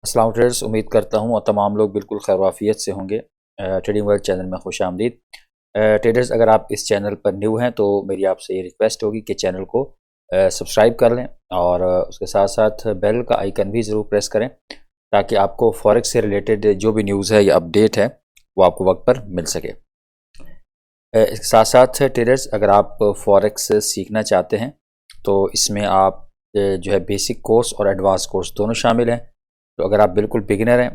अस्सलाम ट्रेडर्स, उम्मीद करता हूँ और तमाम लोग बिल्कुल खैर-ओ-आफ़ियत से होंगे। ट्रेडिंग वर्ल्ड चैनल में खुश-आमदीद। ट्रेडर्स, अगर आप इस चैनल पर न्यू हैं तो मेरी आपसे ये रिक्वेस्ट होगी कि चैनल को सब्सक्राइब कर लें और उसके साथ-साथ बेल का आइकन भी ज़रूर प्रेस करें ताकि आपको फॉरेक्स से रिलेटेड जो भी न्यूज़ है या अपडेट है वो आपको वक्त पर मिल सके। इसके साथ-साथ ट्रेडर्स, अगर आप फॉरेक्स सीखना चाहते हैं तो इसमें आप जो है बेसिक कोर्स और एडवांस कोर्स दोनों शामिल हैं। तो अगर आप बिल्कुल बिगिनर हैं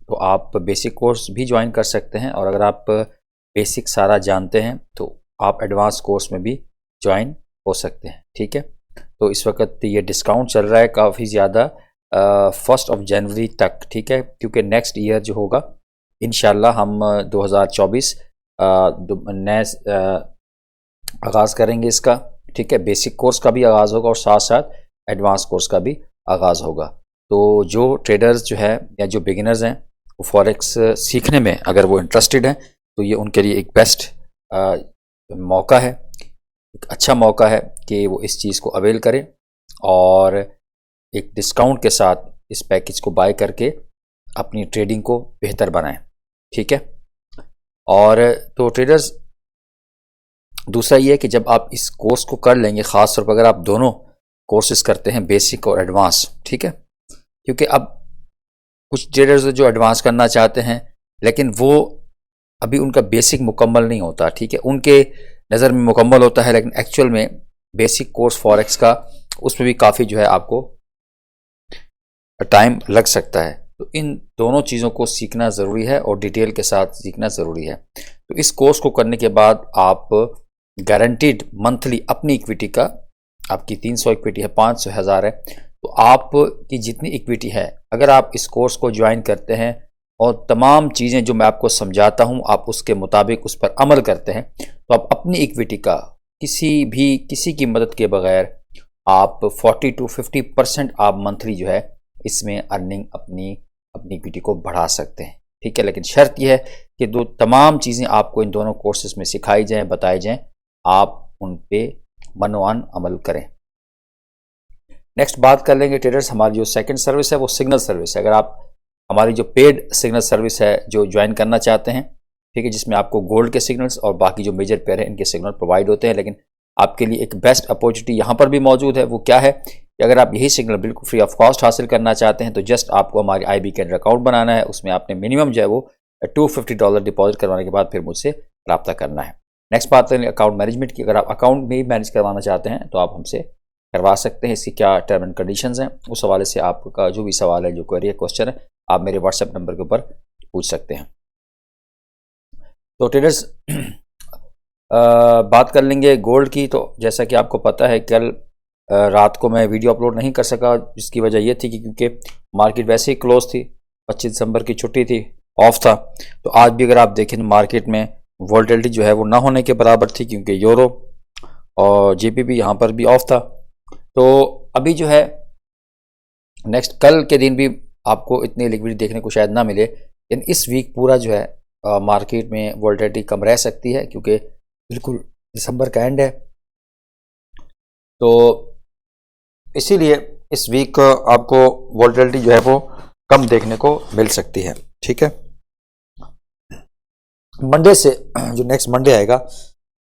तो आप बेसिक कोर्स भी ज्वाइन कर सकते हैं और अगर आप बेसिक सारा जानते हैं तो आप एडवांस कोर्स में भी ज्वाइन हो सकते हैं। ठीक है, तो इस वक्त ये डिस्काउंट चल रहा है काफ़ी ज़्यादा 1 जनवरी तक। ठीक है, क्योंकि नेक्स्ट ईयर जो होगा इंशाल्लाह हम 2024 नए आगाज़ करेंगे इसका। ठीक है, बेसिक कोर्स का भी आगाज़ होगा और साथ साथ एडवांस कोर्स का भी आगाज़ होगा। तो जो ट्रेडर्स जो है या जो बिगिनर्स हैं वो फॉरेक्स सीखने में अगर वो इंटरेस्टेड हैं तो ये उनके लिए एक बेस्ट मौका है, एक अच्छा मौका है कि वो इस चीज़ को अवेल करें और एक डिस्काउंट के साथ इस पैकेज को बाय करके अपनी ट्रेडिंग को बेहतर बनाएं। ठीक है, और तो ट्रेडर्स, दूसरा ये है कि जब आप इस कोर्स को कर लेंगे, ख़ास तौर पर अगर आप दोनों कोर्सेज करते हैं बेसिक और एडवांस, ठीक है, क्योंकि अब कुछ ट्रेडर्स जो एडवांस करना चाहते हैं लेकिन वो अभी उनका बेसिक मुकम्मल नहीं होता। ठीक है, उनके नज़र में मुकम्मल होता है लेकिन एक्चुअल में बेसिक कोर्स फॉरेक्स का उसमें भी काफ़ी जो है आपको टाइम लग सकता है। तो इन दोनों चीज़ों को सीखना ज़रूरी है और डिटेल के साथ सीखना ज़रूरी है। तो इस कोर्स को करने के बाद आप गारंटीड मंथली अपनी इक्विटी का, आपकी 300 इक्विटी है, 500 1000 है, तो आपकी जितनी इक्विटी है अगर आप इस कोर्स को ज्वाइन करते हैं और तमाम चीज़ें जो मैं आपको समझाता हूं आप उसके मुताबिक उस पर अमल करते हैं तो आप अपनी इक्विटी का किसी की मदद के बगैर आप 40 to 50% आप मंथली जो है इसमें अर्निंग अपनी इक्विटी को बढ़ा सकते हैं। ठीक है, लेकिन शर्त यह है कि तमाम चीज़ें आपको इन दोनों कोर्सेज में सिखाई जाएँ, बताई जाएँ, आप उन पे मनोअन अमल करें। नेक्स्ट बात कर लेंगे ट्रेडर्स, हमारी जो सेकंड सर्विस है वो सिग्नल सर्विस है। अगर आप हमारी जो पेड सिग्नल सर्विस है जो ज्वाइन करना चाहते हैं, ठीक है, जिसमें आपको गोल्ड के सिग्नल्स और बाकी जो मेजर पेयर हैं इनके सिग्नल प्रोवाइड होते हैं, लेकिन आपके लिए एक बेस्ट अपॉर्चुनिटी यहाँ पर भी मौजूद है। वो क्या है कि अगर आप यही सिग्नल बिल्कुल फ्री ऑफ कॉस्ट हासिल करना चाहते हैं तो जस्ट आपको हमारी IB के अंडर अकाउंट बनाना है। उसमें आपने मिनिमम जो है वो $250 डिपॉजिट करवाने के बाद फिर मुझसे रब्ता करना है। नेक्स्ट बात करें अकाउंट मैनेजमेंट की। अगर आप अकाउंट में ही मैनेज करवाना चाहते हैं तो आप हमसे करवा सकते हैं। इसकी क्या टर्म एंड कंडीशंस हैं, उस हवाले से आपका जो भी सवाल है, जो क्वेरी है, क्वेश्चन है, आप मेरे व्हाट्सएप नंबर के ऊपर पूछ सकते हैं। तो ट्रेडर्स, बात कर लेंगे गोल्ड की। तो जैसा कि आपको पता है कल रात को मैं वीडियो अपलोड नहीं कर सका, जिसकी वजह यह थी कि क्योंकि मार्केट वैसे ही क्लोज थी, 25 दिसंबर की छुट्टी थी, ऑफ था। तो आज भी अगर आप देखें तो मार्केट में वोलेटिलिटी जो है वो ना होने के बराबर थी क्योंकि यूरो और JPY यहाँ पर भी ऑफ था। तो अभी जो है नेक्स्ट कल के दिन भी आपको इतनी लिक्विडिटी देखने को शायद ना मिले, लेकिन इस वीक पूरा जो है मार्केट में वोलेटिलिटी कम रह सकती है क्योंकि बिल्कुल दिसंबर का एंड है। तो इसीलिए इस वीक आपको वोलेटिलिटी जो है वो कम देखने को मिल सकती है। ठीक है, मंडे से जो नेक्स्ट मंडे आएगा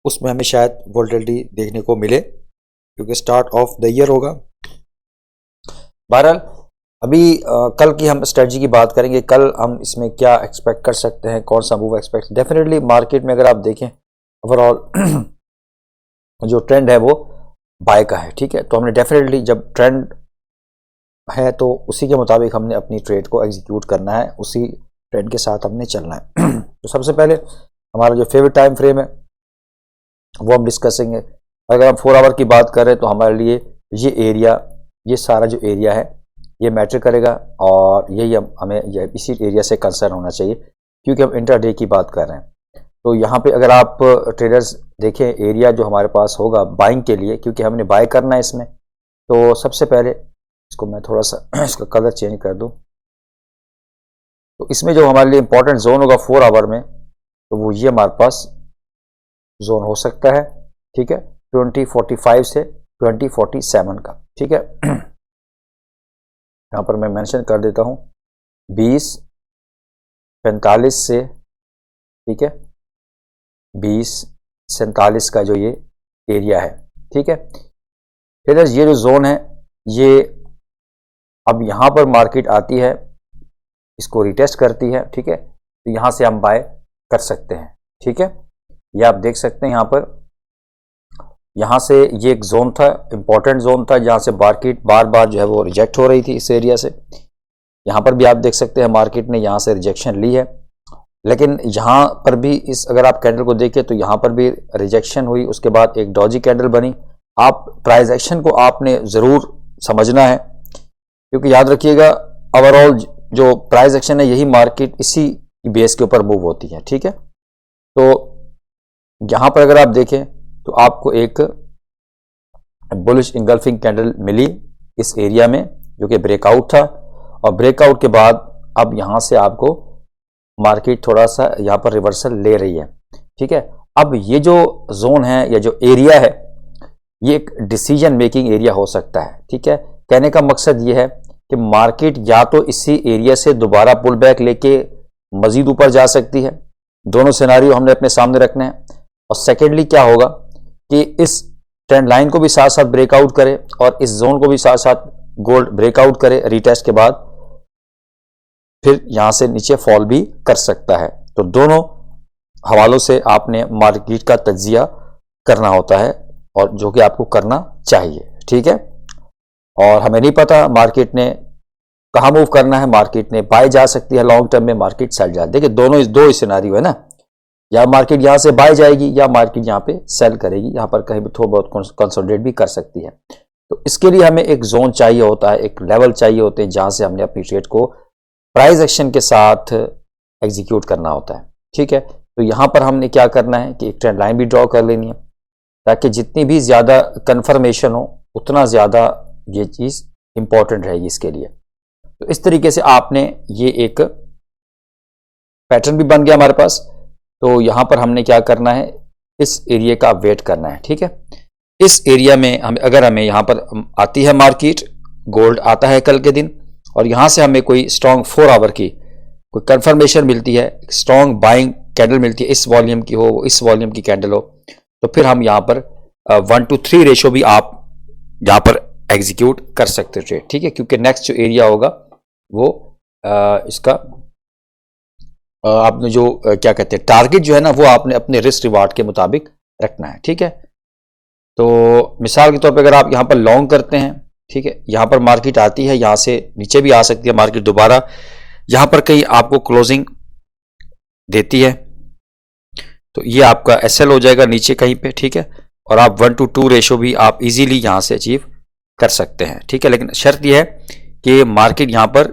उसमें हमें शायद वोलेटिलिटी देखने को मिले क्योंकि स्टार्ट ऑफ द ईयर होगा। बहरहाल अभी कल की हम स्ट्रेटजी की बात करेंगे। कल हम इसमें क्या एक्सपेक्ट कर सकते हैं, कौन सा मूव एक्सपेक्ट। डेफिनेटली मार्केट में अगर आप देखें ओवरऑल जो ट्रेंड है वो बाय का है। ठीक है, तो हमने डेफिनेटली जब ट्रेंड है तो उसी के मुताबिक हमने अपनी ट्रेड को एग्जीक्यूट करना है, उसी ट्रेंड के साथ हमने चलना है। तो सबसे पहले हमारा जो फेवरेट टाइम फ्रेम है वो हम डिस्कसेंगे। अगर हम 4 आवर की बात करें तो हमारे लिए ये एरिया, ये सारा जो एरिया है ये मैटर करेगा और यही हमें इसी एरिया से कंसर्न होना चाहिए क्योंकि हम इंट्राडे की बात कर रहे हैं। तो यहाँ पे अगर आप ट्रेडर्स देखें एरिया जो हमारे पास होगा बाइंग के लिए, क्योंकि हमने बाय करना है इसमें, तो सबसे पहले इसको मैं थोड़ा सा इसका कलर चेंज कर दूँ। तो इसमें जो हमारे लिए इंपॉर्टेंट जोन होगा 4 आवर में, तो वो ये हमारे पास जोन हो सकता है। ठीक है, 2045 से 2047 का। ठीक है, यहाँ पर मैं मेंशन कर देता हूँ 20:45 से, ठीक है, 20:47 का जो ये एरिया है, ठीक है। फिर ये जो जोन है, ये अब यहाँ पर मार्केट आती है, इसको रिटेस्ट करती है, ठीक है, तो यहाँ से हम बाय कर सकते हैं, ठीक है। ये आप देख सकते हैं यहाँ पर, यहाँ से ये एक जोन था, इंपॉर्टेंट जोन था, जहाँ से मार्केट बार बार जो है वो रिजेक्ट हो रही थी इस एरिया से। यहाँ पर भी आप देख सकते हैं मार्केट ने यहाँ से रिजेक्शन ली है, लेकिन यहाँ पर भी इस अगर आप कैंडल को देखें तो यहाँ पर भी रिजेक्शन हुई, उसके बाद एक डॉजी कैंडल बनी। आप प्राइस एक्शन को आपने ज़रूर समझना है, क्योंकि याद रखिएगा ओवरऑल जो प्राइस एक्शन है यही मार्केट इसी बेस के ऊपर मूव होती है, ठीक है। तो यहाँ पर अगर आप देखें तो आपको एक बुलिश इंगल्फिंग कैंडल मिली इस एरिया में, जो कि ब्रेकआउट था, और ब्रेकआउट के बाद अब यहाँ से आपको मार्केट थोड़ा सा यहाँ पर रिवर्सल ले रही है, ठीक है। अब ये जो जोन है या जो एरिया है, ये एक डिसीजन मेकिंग एरिया हो सकता है, ठीक है। कहने का मकसद ये है कि मार्केट या तो इसी एरिया से दोबारा पुल बैक लेके मजीद ऊपर जा सकती है, दोनों सिनारियो हमने अपने सामने रखने हैं। और सेकेंडली क्या होगा कि इस ट्रेंड लाइन को भी साथ साथ ब्रेकआउट करे और इस जोन को भी साथ साथ गोल्ड ब्रेकआउट करे रिटेस्ट के बाद, फिर यहां से नीचे फॉल भी कर सकता है। तो दोनों हवालों से आपने मार्केट का तज्जिया करना होता है, और जो कि आपको करना चाहिए, ठीक है। और हमें नहीं पता मार्केट ने कहाँ मूव करना है, मार्केट ने बाय जा सकती है लॉन्ग टर्म में, मार्केट सेल जा, देखिए दोनों दो ही सिनारियो है ना, या मार्केट यहां से बाय जाएगी या मार्केट यहां पे सेल करेगी, यहां पर कहीं भी थोड़ा बहुत कंसोलिडेट भी कर सकती है। तो इसके लिए हमें एक जोन चाहिए होता है, एक लेवल चाहिए होते हैं, जहां से हमने अपनी ट्रेड को प्राइस एक्शन के साथ एग्जीक्यूट करना होता है, ठीक है। तो यहां पर हमने क्या करना है कि एक ट्रेंड लाइन भी ड्रॉ कर लेनी है, ताकि जितनी भी ज्यादा कंफर्मेशन हो उतना ज्यादा ये चीज इंपॉर्टेंट रहेगी इसके लिए। तो इस तरीके से आपने ये एक पैटर्न भी बन गया हमारे पास। तो यहां पर हमने क्या करना है, इस एरिया का वेट करना है, ठीक है। इस एरिया में अगर हमें यहां पर आती है मार्केट, गोल्ड आता है कल के दिन, और यहां से हमें कोई स्ट्रॉन्ग 4 आवर की कोई कंफर्मेशन मिलती है, स्ट्रॉन्ग बाइंग कैंडल मिलती है, इस वॉल्यूम की हो, इस वॉल्यूम की कैंडल हो, तो फिर हम यहां पर 1:3 रेशो भी आप यहां पर एग्जीक्यूट कर सकते हैं ट्रेड, ठीक है। क्योंकि नेक्स्ट जो एरिया होगा वो इसका आपने जो क्या कहते हैं टारगेट जो है ना, वो आपने अपने रिस्क रिवार्ड के मुताबिक रखना है, ठीक है। तो मिसाल के तौर पे अगर आप यहां पर लॉन्ग करते हैं, ठीक है, यहां पर मार्केट आती है, यहां से नीचे भी आ सकती है मार्केट दोबारा, यहां पर कहीं आपको क्लोजिंग देती है, तो ये आपका एसएल हो जाएगा नीचे कहीं पे, ठीक है। और आप 1:2 रेशो भी आप इजीली यहां से अचीव कर सकते हैं, ठीक है। लेकिन शर्त यह है कि मार्केट यहां पर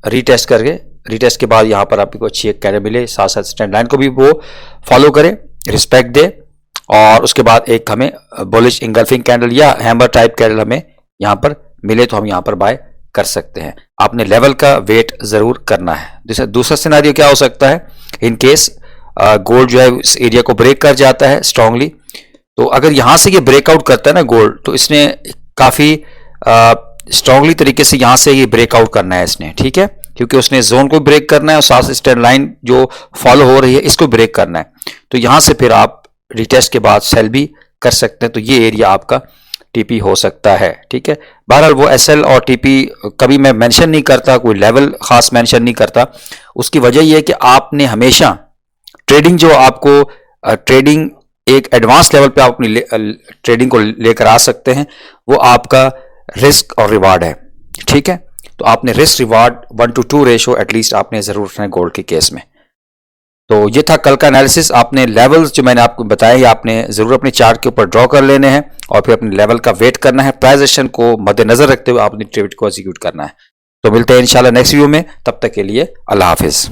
रीटेस्ट करके, रीटेस्ट के बाद यहां पर आपको अच्छी एक कैंडल मिले, साथ साथ स्टैंड लाइन को भी वो फॉलो करे, रिस्पेक्ट दे, और उसके बाद एक हमें बुलिश इंगल्फिंग कैंडल या हैमर टाइप कैंडल हमें यहां पर मिले तो हम यहां पर बाय कर सकते हैं। आपने लेवल का वेट जरूर करना है। दूसरा सिनेरियो क्या हो सकता है, इन केस गोल्ड जो है इस एरिया को ब्रेक कर जाता है स्ट्रांगली, तो अगर यहां से ये ब्रेकआउट करता है ना गोल्ड, तो इसने काफी स्ट्रांगली तरीके से यहां से ये ब्रेकआउट करना है इसने, ठीक है, क्योंकि उसने जोन को ब्रेक करना है और साथ स्टैंड लाइन जो फॉलो हो रही है इसको ब्रेक करना है। तो यहां से फिर आप रिटेस्ट के बाद सेल भी कर सकते हैं, तो ये एरिया आपका टीपी हो सकता है, ठीक है। बहरहाल वो एसएल और टीपी कभी मैं मेंशन नहीं करता, कोई लेवल खास मेंशन नहीं करता। उसकी वजह यह है कि आपने हमेशा ट्रेडिंग जो आपको ट्रेडिंग एक एडवांस लेवल पे आप अपनी ट्रेडिंग को लेकर आ सकते हैं, वो आपका रिस्क और रिवार्ड है, ठीक है। तो आपने रिस्क रिवार्ड 1:2 रेशो एटलीस्ट आपने जरूर रखना है गोल्ड के केस में। तो ये था कल का एनालिसिस। आपने लेवल्स जो मैंने आपको बताया आपने जरूर अपने चार्ट के ऊपर ड्रॉ कर लेने हैं और फिर अपने लेवल का वेट करना है, प्राइस एक्शन को मद्देनजर रखते हुए आपने ट्रेड को एग्जीक्यूट करना है। तो मिलते हैं इंशाल्लाह नेक्स्ट वीडियो में, तब तक के लिए अल्लाह हाफिज।